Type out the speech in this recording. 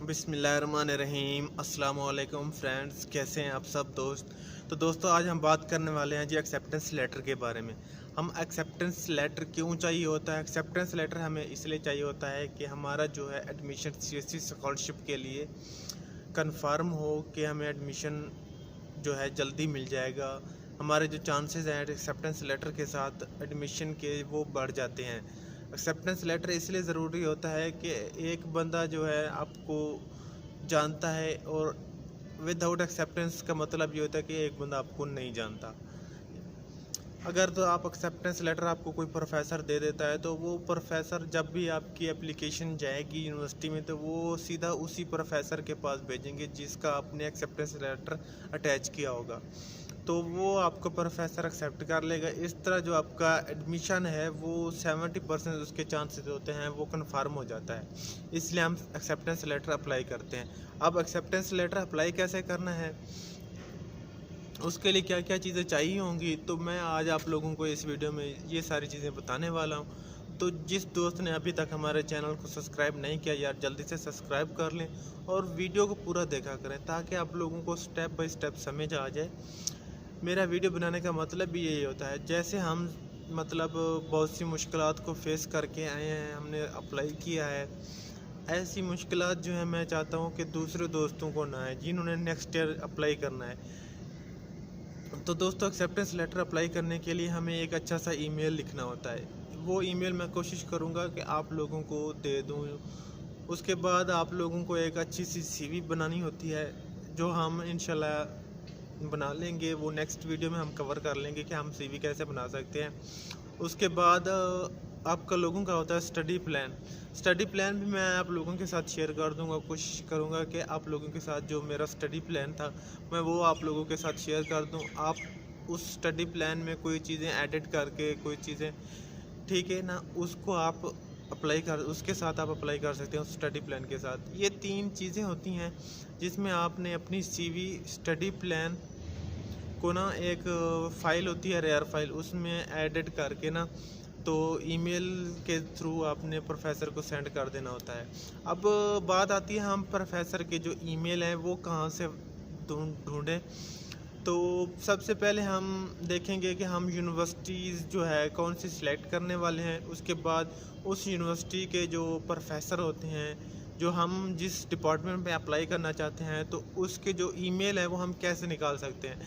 बिस्मिल्लाहिर्रहमानिर्रहीम। अस्सलाम वालेकुम फ्रेंड्स, कैसे हैं आप सब दोस्त। तो दोस्तों आज हम बात करने वाले हैं जी एक्सेप्टेंस लेटर के बारे में। हम एक्सेप्टेंस लेटर क्यों चाहिए होता है। एक्सेप्टेंस लेटर हमें इसलिए चाहिए होता है कि हमारा जो है एडमिशन सीएससी स्कॉलरशिप के लिए कंफर्म हो कि हमें एडमिशन जो है जल्दी मिल जाएगा। हमारे जो चांसेस हैं एक्सेप्टेंस लेटर के साथ एडमिशन के वो बढ़ जाते हैं। एक्सेप्टेंस लेटर इसलिए ज़रूरी होता है कि एक बंदा जो है आपको जानता है, और विदाउट एक्सेप्टेंस का मतलब ये होता है कि एक बंदा आपको नहीं जानता। अगर तो आप एक्सेप्टेंस लेटर आपको कोई प्रोफेसर दे देता है तो वो प्रोफेसर जब भी आपकी एप्लीकेशन जाएगी यूनिवर्सिटी में तो वो सीधा उसी प्रोफेसर के पास भेजेंगे जिसका आपने एक्सेप्टेंस लेटर अटैच किया होगा, तो वो आपको प्रोफेसर एक्सेप्ट कर लेगा। इस तरह जो आपका एडमिशन है वो 70% उसके चांसेस होते हैं वो कन्फर्म हो जाता है। इसलिए हम एक्सेप्टेंस लेटर अप्लाई करते हैं। अब एक्सेप्टेंस लेटर अप्लाई कैसे करना है, उसके लिए क्या क्या चीज़ें चाहिए होंगी, तो मैं आज आप लोगों को इस वीडियो में ये सारी चीज़ें बताने वाला हूँ। तो जिस दोस्त ने अभी तक हमारे चैनल को सब्सक्राइब नहीं किया यार जल्दी से सब्सक्राइब कर लें और वीडियो को पूरा देखा करें ताकि आप लोगों को स्टेप बाय स्टेप समझ आ जाए। मेरा वीडियो बनाने का मतलब भी यही होता है, जैसे हम बहुत सी मुश्किलात को फेस करके आए हैं, हमने अप्लाई किया है, ऐसी मुश्किलात जो है मैं चाहता हूँ कि दूसरे दोस्तों को ना आए जिन्होंने नेक्स्ट ईयर अप्लाई करना है। तो दोस्तों एक्सेप्टेंस लेटर अप्लाई करने के लिए हमें एक अच्छा सा ईमेल लिखना होता है। वो ईमेल मैं कोशिश करूँगा कि आप लोगों को दे दूँ। उसके बाद आप लोगों को एक अच्छी सी सीवी बनानी होती है जो हम इंशाल्लाह बना लेंगे। वो नेक्स्ट वीडियो में हम कवर कर लेंगे कि हम सीवी कैसे बना सकते हैं। उसके बाद आपका लोगों का होता है स्टडी प्लान। स्टडी प्लान भी मैं आप लोगों के साथ शेयर कर दूंगा। कोशिश करूंगा कि आप लोगों के साथ जो मेरा स्टडी प्लान था मैं वो आप लोगों के साथ शेयर कर दूं। आप उस स्टडी प्लान में कोई चीज़ें एडिट करके कोई चीज़ें ठीक है ना, उसको आप उसके साथ आप अप्लाई कर सकते हैं उस स्टडी प्लान के साथ। ये 3 चीज़ें होती हैं जिसमें आपने अपनी सीवी स्टडी प्लान को ना एक फ़ाइल होती है रेयर फाइल, उसमें एडिट करके ना तो ईमेल के थ्रू आपने प्रोफेसर को सेंड कर देना होता है। अब बात आती है हम प्रोफेसर के जो ईमेल हैं वो कहाँ से ढूंढें। तो सबसे पहले हम देखेंगे कि हम यूनिवर्सिटीज़ जो है कौन सी सिलेक्ट करने वाले हैं। उसके बाद उस यूनिवर्सिटी के जो प्रोफेसर होते हैं जो हम जिस डिपार्टमेंट में अप्लाई करना चाहते हैं तो उसके जो ईमेल है वो हम कैसे निकाल सकते हैं।